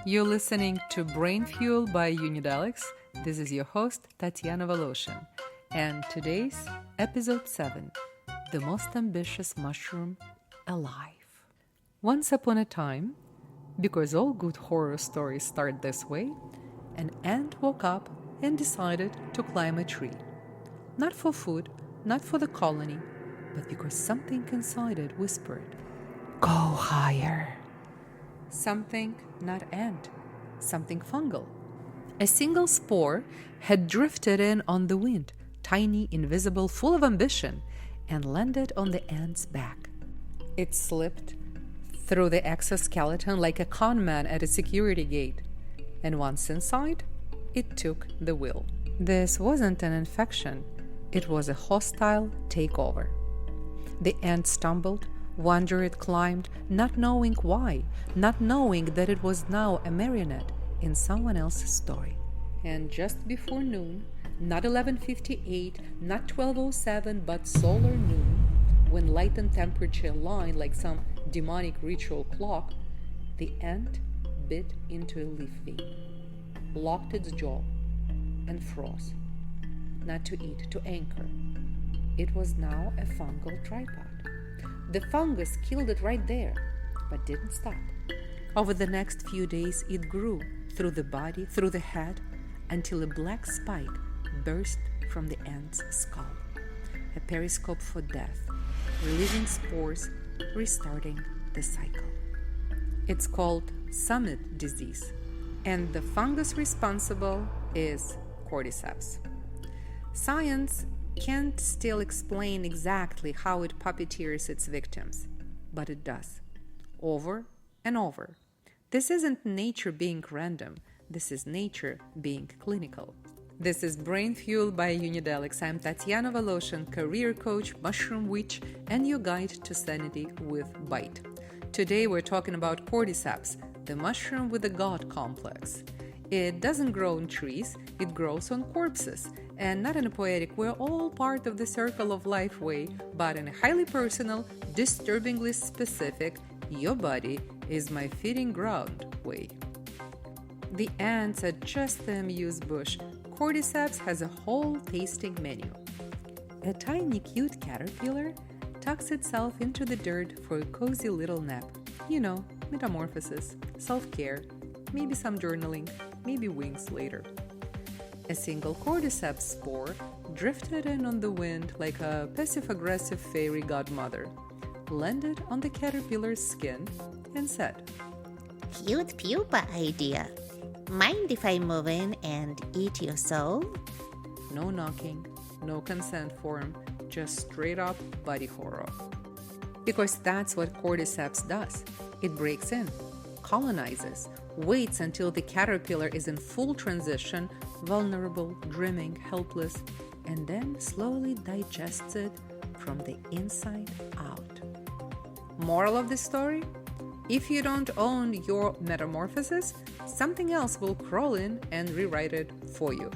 You're listening to Brain Fuel by Hijacks. This is your host, Tatiana Voloshin. And today's episode 7, The Most Ambitious Mushroom Alive. Once upon a time, because all good horror stories start this way, an ant woke up and decided to climb a tree. Not for food, not for the colony, but because something inside it whispered, "Go higher." Something not ant, something fungal. A single spore had drifted in on the wind, tiny, invisible, full of ambition, and landed on the ant's back. It slipped through the exoskeleton like a con man at a security gate, and once inside, it took the wheel. This wasn't an infection, it was a hostile takeover. The ant stumbled, wandered, climbed, not knowing why, not knowing that it was now a marionette in someone else's story. And just before noon, not 11:58, not 12:07, but solar noon, when light and temperature aligned like some demonic ritual clock, the ant bit into a leaf vein, locked its jaw, and froze. Not to eat, to anchor. It was now a fungal tripod. The fungus killed it right there, but didn't stop. Over the next few days, it grew through the body, through the head, until a black spike burst from the ant's skull. A periscope for death, releasing spores, restarting the cycle. It's called summit disease, and the fungus responsible is Cordyceps. Science can't still explain exactly how it puppeteers its victims, but it does, over and over. This isn't nature being random, this is nature being clinical. This is Brain Fuel by Hijacks. I'm Tatiana Voloshin, career coach, mushroom witch, and your guide to sanity with bite. Today we're talking about Cordyceps, the mushroom with a god complex. It doesn't grow on trees, it grows on corpses. And not in a poetic, we're all part of the circle of life way, but in a highly personal, disturbingly specific, your body is my feeding ground way. The ants are just the amuse bush. Cordyceps has a whole tasting menu. A tiny cute caterpillar tucks itself into the dirt for a cozy little nap. You know, metamorphosis, self-care, maybe some journaling, maybe wings later. A single Cordyceps spore drifted in on the wind like a passive-aggressive fairy godmother, landed on the caterpillar's skin, and said, "Cute pupa idea. Mind if I move in and eat your soul?" No knocking, no consent form, just straight-up body horror. Because that's what Cordyceps does. It breaks in, colonizes, waits until the caterpillar is in full transition, vulnerable, dreaming, helpless, and then slowly digests it from the inside out. Moral of the story? If you don't own your metamorphosis, something else will crawl in and rewrite it for you.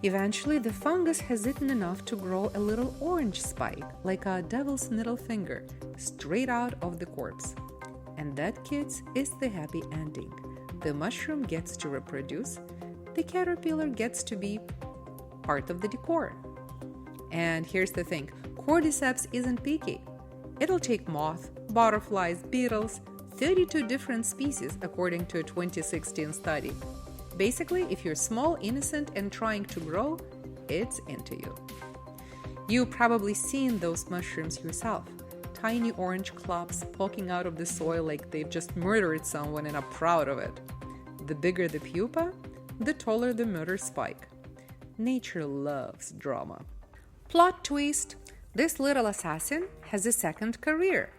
Eventually, the fungus has eaten enough to grow a little orange spike, like a devil's middle finger, straight out of the corpse. And that, kids, is the happy ending. The mushroom gets to reproduce, the caterpillar gets to be part of the decor. And here's the thing, Cordyceps isn't picky. It'll take moth, butterflies, beetles, 32 different species according to a 2016 study. Basically, if you're small, innocent, and trying to grow, it's into you. You've probably seen those mushrooms yourself. Tiny orange clumps poking out of the soil like they've just murdered someone and are proud of it. The bigger the pupa, the taller the murder spike. Nature loves drama. Plot twist: this little assassin has a second career.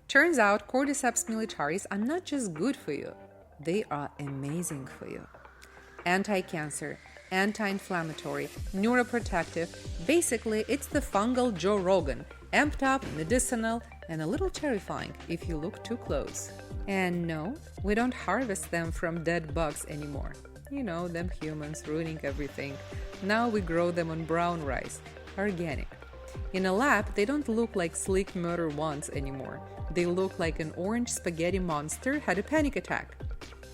Turns out Cordyceps militaris are not just good for you, they are amazing for you. Anti-cancer, anti-inflammatory, neuroprotective. Basically, it's the fungal Joe Rogan, amped up, medicinal, and a little terrifying if you look too close. And no, we don't harvest them from dead bugs anymore. You know, them humans ruining everything. Now we grow them on brown rice, organic. In a lab, they don't look like sleek murder ones anymore. They look like an orange spaghetti monster had a panic attack.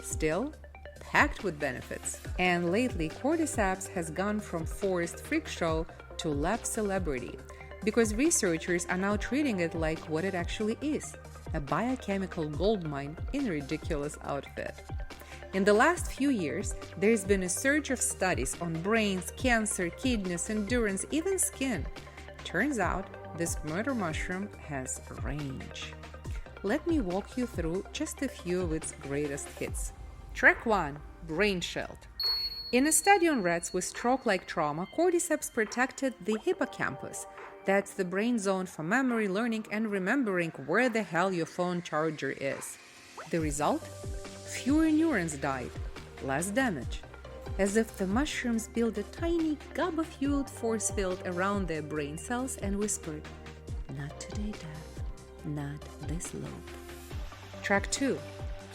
Still, packed with benefits. And lately, Cordyceps has gone from forest freak show to lab celebrity, because researchers are now treating it like what it actually is, a biochemical goldmine in a ridiculous outfit. In the last few years, there's been a surge of studies on brains, cancer, kidneys, endurance, even skin. Turns out, this murder mushroom has range. Let me walk you through just a few of its greatest hits. Track 1. Brain Shield. In a study on rats with stroke-like trauma, Cordyceps protected the hippocampus. That's the brain zone for memory, learning, and remembering where the hell your phone charger is. The result? Fewer neurons died, less damage. As if the mushrooms built a tiny GABA-fueled force field around their brain cells and whispered, "Not today, Death. Not this lobe." Track 2.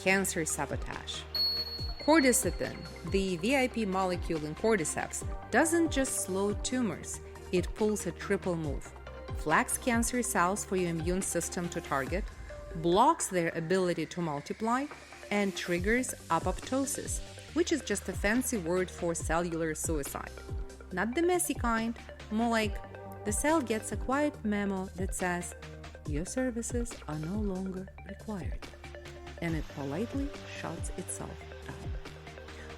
Cancer Sabotage. Cordycepin, the VIP molecule in Cordyceps, doesn't just slow tumors, it pulls a triple move. Flags cancer cells for your immune system to target, blocks their ability to multiply, and triggers apoptosis, which is just a fancy word for cellular suicide. Not the messy kind, more like the cell gets a quiet memo that says, "Your services are no longer required," and it politely shuts itself down.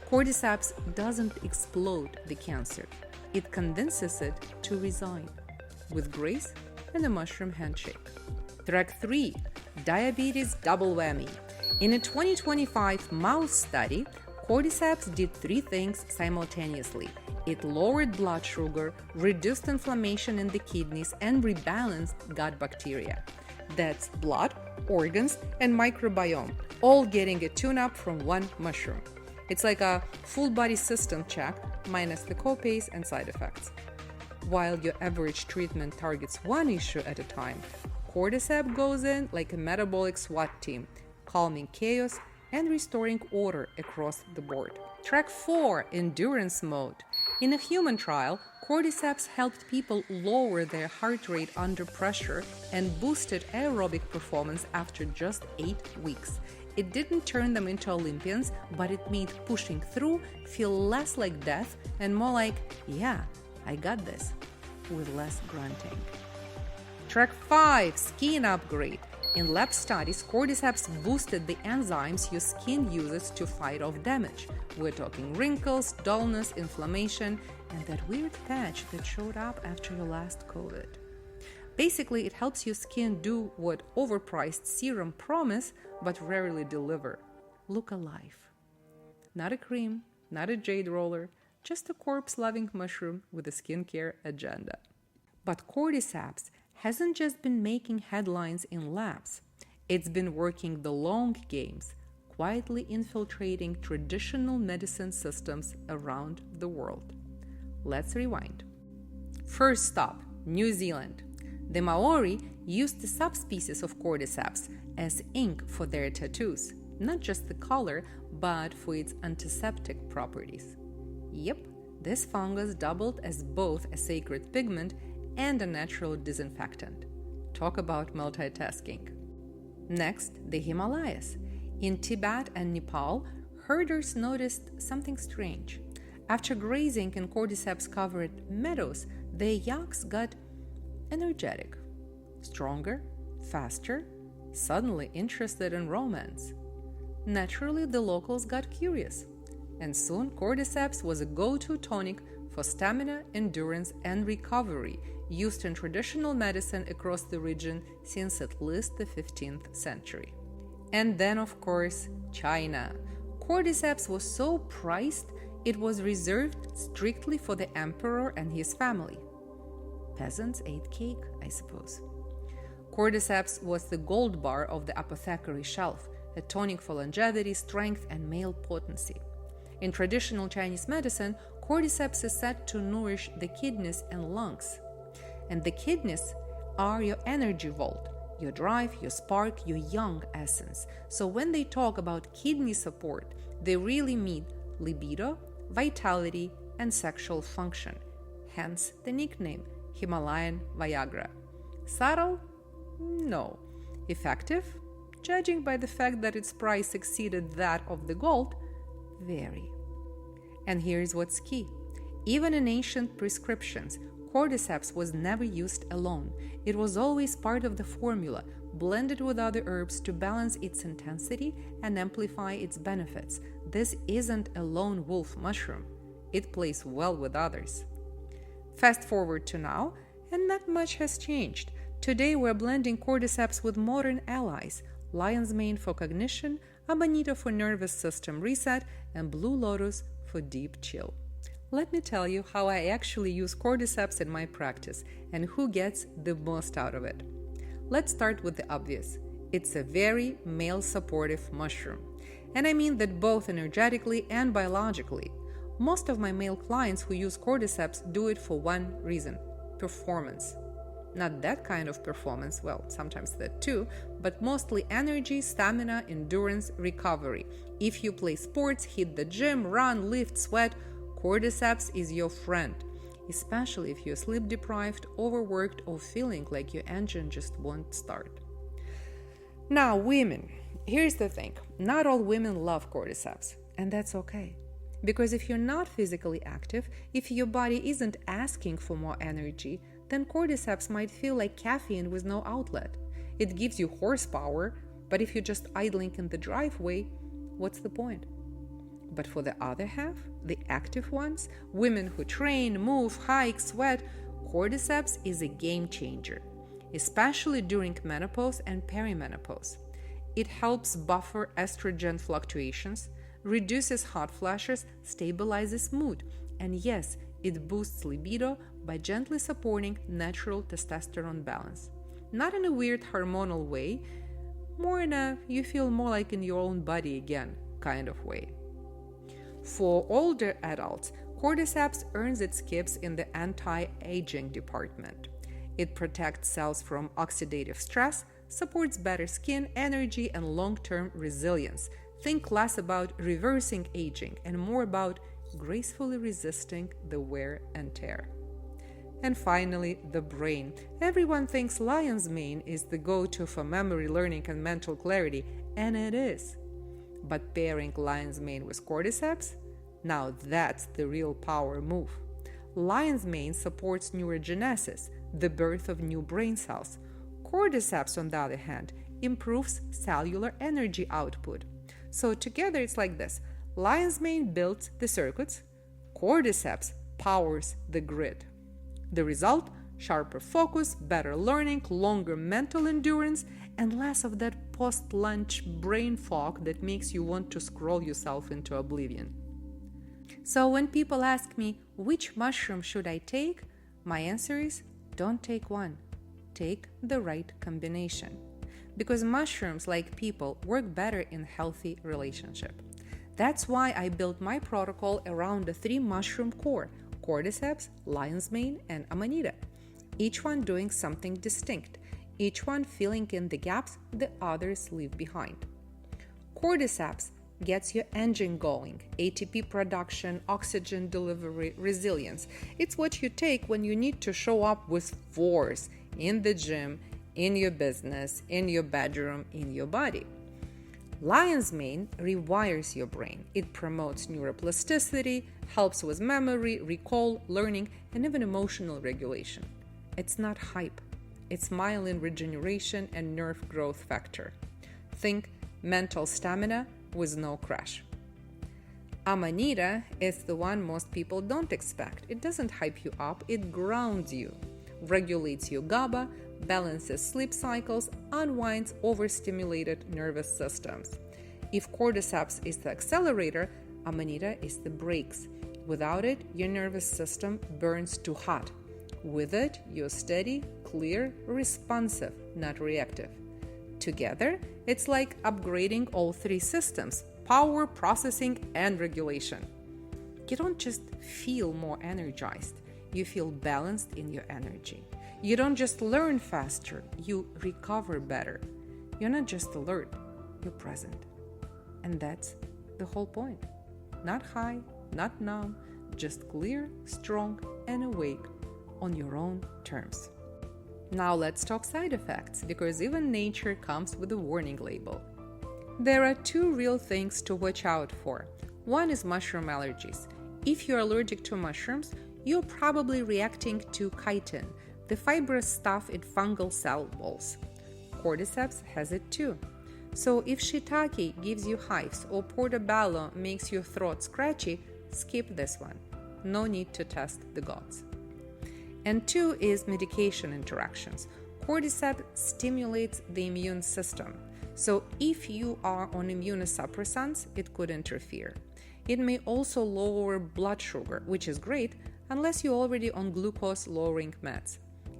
Cordyceps doesn't explode the cancer, it convinces it to resign, with grace and a mushroom handshake. Track 3. Diabetes Double Whammy. In a 2025 mouse study, Cordyceps did 3 things simultaneously. It lowered blood sugar, reduced inflammation in the kidneys, and rebalanced gut bacteria. That's blood, organs, and microbiome, all getting a tune-up from one mushroom. It's like a full-body system check, minus the copays and side effects. While your average treatment targets one issue at a time, Cordyceps goes in like a metabolic SWAT team, calming chaos and restoring order across the board. Track 4. Endurance Mode. In a human trial, Cordyceps helped people lower their heart rate under pressure and boosted aerobic performance after just 8 weeks. It didn't turn them into Olympians, but it made pushing through feel less like death and more like, "Yeah, I got this," with less grunting. Track 5. Skin Upgrade. In lab studies, Cordyceps boosted the enzymes your skin uses to fight off damage. We're talking wrinkles, dullness, inflammation, and that weird patch that showed up after your last COVID. Basically, it helps your skin do what overpriced serum promise but rarely deliver: look alive. Not a cream, not a jade roller, just a corpse-loving mushroom with a skincare agenda. But Cordyceps hasn't just been making headlines in labs. It's been working the long games, quietly infiltrating traditional medicine systems around the world. Let's rewind. First stop, New Zealand. The Maori used the subspecies of Cordyceps as ink for their tattoos, not just the color, but for its antiseptic properties. Yep, this fungus doubled as both a sacred pigment and a natural disinfectant. Talk about multitasking. Next, the Himalayas. In Tibet and Nepal, herders noticed something strange. After grazing in Cordyceps-covered meadows, their yaks got energetic, stronger, faster, suddenly interested in romance. Naturally, the locals got curious, and soon Cordyceps was a go-to tonic for stamina, endurance, and recovery, used in traditional medicine across the region since at least the 15th century. And then, of course, China. Cordyceps was so prized, it was reserved strictly for the emperor and his family. Peasants ate cake, I suppose. Cordyceps was the gold bar of the apothecary shelf, a tonic for longevity, strength, and male potency. In traditional Chinese medicine, Cordyceps is said to nourish the kidneys and lungs. And the kidneys are your energy vault, your drive, your spark, your young essence. So when they talk about kidney support, they really mean libido, vitality, and sexual function. Hence the nickname Himalayan Viagra. Subtle? No. Effective? judging by the fact that its price exceeded that of the gold, vary. And here's what's key. Even in ancient prescriptions, Cordyceps was never used alone. It was always part of the formula, blended with other herbs to balance its intensity and amplify its benefits. This isn't a lone wolf mushroom. It plays well with others. Fast forward to now, and not much has changed. Today we're blending Cordyceps with modern allies, lion's mane for cognition, Amanita for nervous system reset, and blue lotus for deep chill. Let me tell you how I actually use Cordyceps in my practice and who gets the most out of it. Let's start with the obvious. It's a very male-supportive mushroom. And I mean that both energetically and biologically. Most of my male clients who use Cordyceps do it for one reason: performance. Not that kind of performance, well, sometimes that too, but mostly energy, stamina, endurance, recovery. If you play sports, hit the gym, run, lift, sweat, Cordyceps is your friend, especially if you're sleep deprived, overworked, or feeling like your engine just won't start. Now, women. Here's the thing. Not all women love Cordyceps, and that's okay. Because if you're not physically active, if your body isn't asking for more energy, then Cordyceps might feel like caffeine with no outlet. It gives you horsepower, but if you're just idling in the driveway, what's the point? But for the other half, the active ones, women who train, move, hike, sweat, Cordyceps is a game changer, especially during menopause and perimenopause. It helps buffer estrogen fluctuations, reduces hot flashes, stabilizes mood, and yes, it boosts libido by gently supporting natural testosterone balance. Not in a weird hormonal way, more in a you feel more like in your own body again kind of way. For older adults, Cordyceps earns its keeps in the anti-aging department. It protects cells from oxidative stress, supports better skin, energy, and long-term resilience. Think less about reversing aging and more about gracefully resisting the wear and tear. And finally, the brain. Everyone thinks lion's mane is the go-to for memory, learning, and mental clarity, and it is. But pairing lion's mane with Cordyceps? Now that's the real power move. Lion's mane supports neurogenesis, the birth of new brain cells. Cordyceps, on the other hand, improves cellular energy output. So together it's like this. Lion's mane builds the circuits, Cordyceps powers the grid. The result? Sharper focus, better learning, longer mental endurance, and less of that post-lunch brain fog that makes you want to scroll yourself into oblivion. So when people ask me, which mushroom should I take? My answer is, don't take one. Take the right combination. Because mushrooms, like people, work better in healthy relationship. That's why I built my protocol around the 3 mushroom core: Cordyceps, lion's mane, and Amanita. Each one doing something distinct, each one filling in the gaps the others leave behind. Cordyceps gets your engine going, ATP production, oxygen delivery, resilience. It's what you take when you need to show up with force in the gym, in your business, in your bedroom, in your body. Lion's mane rewires your brain. It promotes neuroplasticity, helps with memory, recall, learning, and even emotional regulation. It's not hype. It's myelin regeneration and nerve growth factor. Think mental stamina with no crash. Amanita is the one most people don't expect. It doesn't hype you up, it grounds you, regulates your GABA, balances sleep cycles, unwinds overstimulated nervous systems. If Cordyceps is the accelerator, Amanita is the brakes. Without it, your nervous system burns too hot. With it, you're steady, clear, responsive, not reactive. Together, it's like upgrading all 3 systems: power, processing, and regulation. You don't just feel more energized, you feel balanced in your energy. You don't just learn faster, you recover better. You're not just alert, you're present. And that's the whole point. Not high, not numb, just clear, strong, and awake on your own terms. Now let's talk side effects, because even nature comes with a warning label. There are two real things to watch out for. One is mushroom allergies. If you're allergic to mushrooms, you're probably reacting to chitin, the fibrous stuff in fungal cell walls. Cordyceps has it too. So if shiitake gives you hives or portobello makes your throat scratchy, skip this one. No need to test the gods. And two is medication interactions. Cordyceps stimulates the immune system. So if you are on immunosuppressants, it could interfere. It may also lower blood sugar, which is great unless you're already on glucose-lowering meds.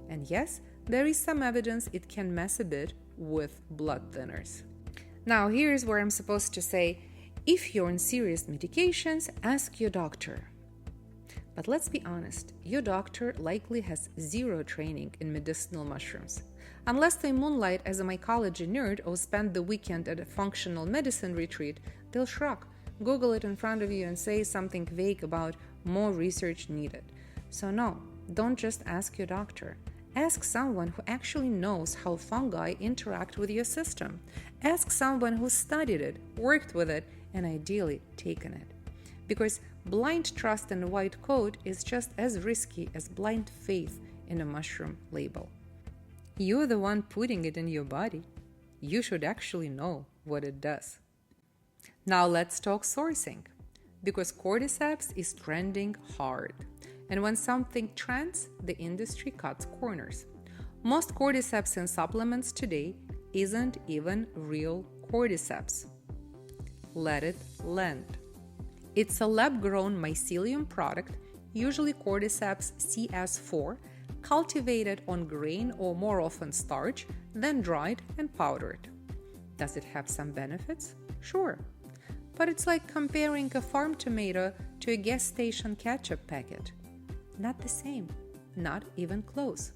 And yes, there is some evidence it can mess a bit with blood thinners. Now here's where I'm supposed to say, if you're on serious medications, ask your doctor. But let's be honest, your doctor likely has zero training in medicinal mushrooms. Unless they moonlight as a mycology nerd or spend the weekend at a functional medicine retreat, they'll shrug, Google it in front of you and say something vague about more research needed. So no, don't just ask your doctor. Ask someone who actually knows how fungi interact with your system. Ask someone who studied it, worked with it, and ideally taken it. Because blind trust in a white coat is just as risky as blind faith in a mushroom label. You're the one putting it in your body. You should actually know what it does. Now let's talk sourcing. Because Cordyceps is trending hard. And when something trends, the industry cuts corners. Most Cordyceps in supplements today isn't even real Cordyceps. Let it land. It's a lab-grown mycelium product, usually Cordyceps CS4, cultivated on grain or more often starch, then dried and powdered. Does it have some benefits? Sure. But it's like comparing a farm tomato to a gas station ketchup packet. Not the same. Not even close.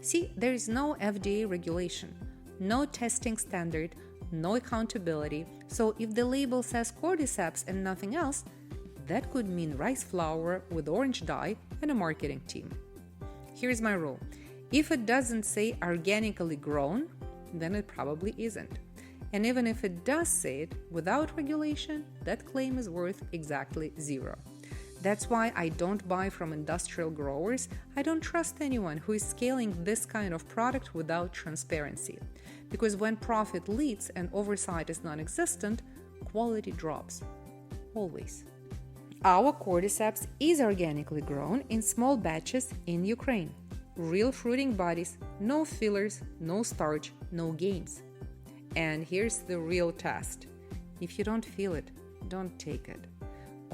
See, there is no FDA regulation, no testing standard, no accountability, so if the label says Cordyceps and nothing else, that could mean rice flour with orange dye and a marketing team. Here's my rule. If it doesn't say organically grown, then it probably isn't. And even if it does say it without regulation, that claim is worth exactly zero. That's why I don't buy from industrial growers. I don't trust anyone who is scaling this kind of product without transparency. Because when profit leads and oversight is non-existent, quality drops. Always. Our Cordyceps is organically grown in small batches in Ukraine. Real fruiting bodies, no fillers, no starch, no games. And here's the real test. If you don't feel it, don't take it.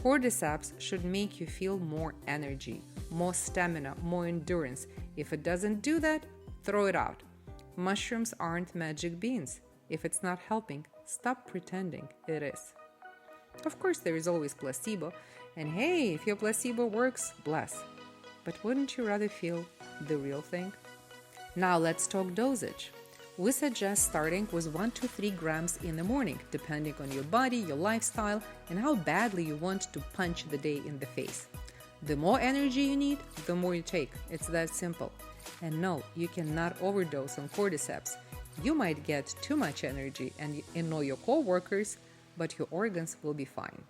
Cordyceps should make you feel more energy, more stamina, more endurance. If it doesn't do that, throw it out. Mushrooms aren't magic beans. If it's not helping, stop pretending it is. Of course, there is always placebo, and hey, if your placebo works, bless. But wouldn't you rather feel the real thing? Now let's talk dosage. We suggest starting with 1 to 3 grams in the morning, depending on your body, your lifestyle, and how badly you want to punch the day in the face. The more energy you need, the more you take. It's that simple. And no, you cannot overdose on Cordyceps. You might get too much energy and annoy your coworkers, but your organs will be fine.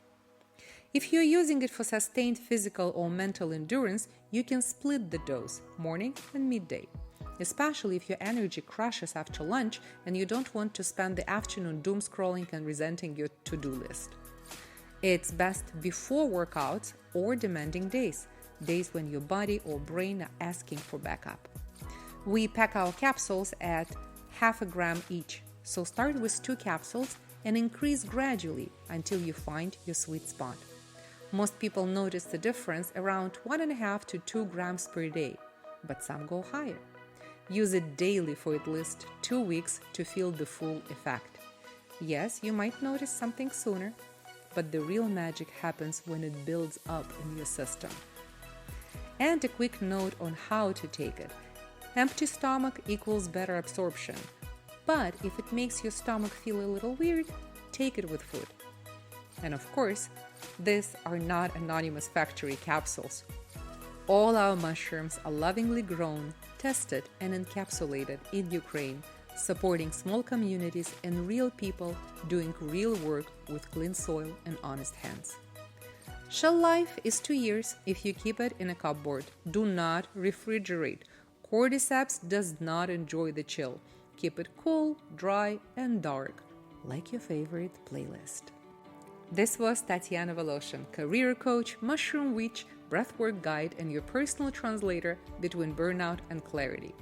If you're using it for sustained physical or mental endurance, you can split the dose, morning and midday. Especially if your energy crashes after lunch and you don't want to spend the afternoon doom scrolling and resenting your to-do list. It's best before workouts or demanding days when your body or brain are asking for backup. We pack our capsules at half a gram each, so start with 2 capsules and increase gradually until you find your sweet spot. Most people notice the difference around 1.5 to 2 grams per day, but some go higher. Use it daily for at least 2 weeks to feel the full effect. Yes, you might notice something sooner, but the real magic happens when it builds up in your system. And a quick note on how to take it. Empty stomach equals better absorption. But if it makes your stomach feel a little weird, take it with food. And of course, these are not anonymous factory capsules. All our mushrooms are lovingly grown, tested and encapsulated in Ukraine, supporting small communities and real people doing real work with clean soil and honest hands. Shell life is 2 years if you keep it in a cupboard. Do not refrigerate. Cordyceps does not enjoy the chill. Keep it cool, dry, and dark, like your favorite playlist. This was Tatiana Voloshin, career coach, mushroom witch, breathwork guide, and your personal translator between burnout and clarity.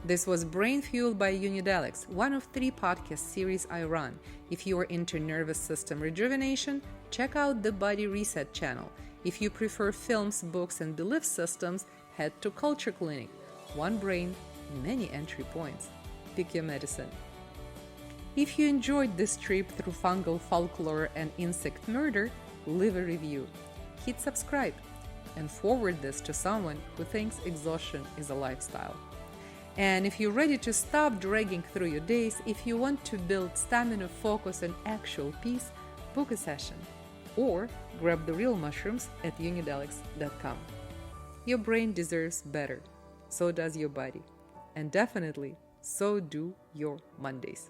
This was Brain Fueled by Unidelics, one of 3 podcast series I run. If you are into nervous system rejuvenation, check out the Body Reset channel. If you prefer films, books, and belief systems, head to Culture Clinic. One brain, many entry points. Pick your medicine. If you enjoyed this trip through fungal folklore and insect murder, leave a review, hit subscribe, and forward this to someone who thinks exhaustion is a lifestyle. And if you're ready to stop dragging through your days, if you want to build stamina, focus, and actual peace, book a session or grab the real mushrooms at unidelics.com. Your brain deserves better. So does your body. And definitely, so do your Mondays.